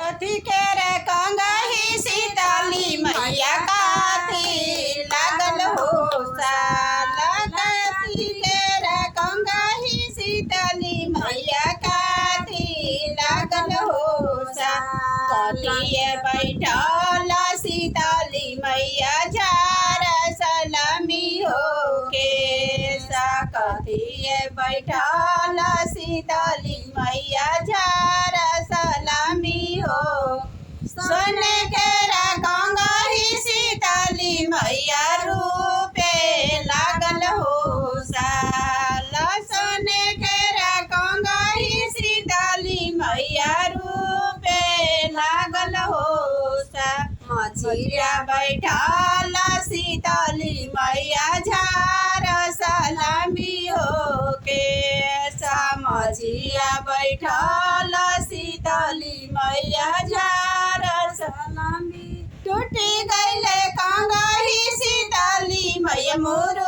कथी के रे कंगही सीताली मैया काथी लागल हो साल। कथी के रे कंगही सीताली मैया काथी लागल हो साल। कथिए बैठल सीताली मैया झार सलामी हो के सा। कथिए बैठल सीताली मैया झार सलामी हो। सुन के कंगही सीताली मैया रूपे लागल हो साल। सुन के कंगही सीताली मैया रूपे लागल हो साल। मछिया बैठल सीताली मैया झार सलामी हो के सा। मछिया बैठल सीताली मैया झार सलामी। टूटी गईले कंगही सीताली मैया मोर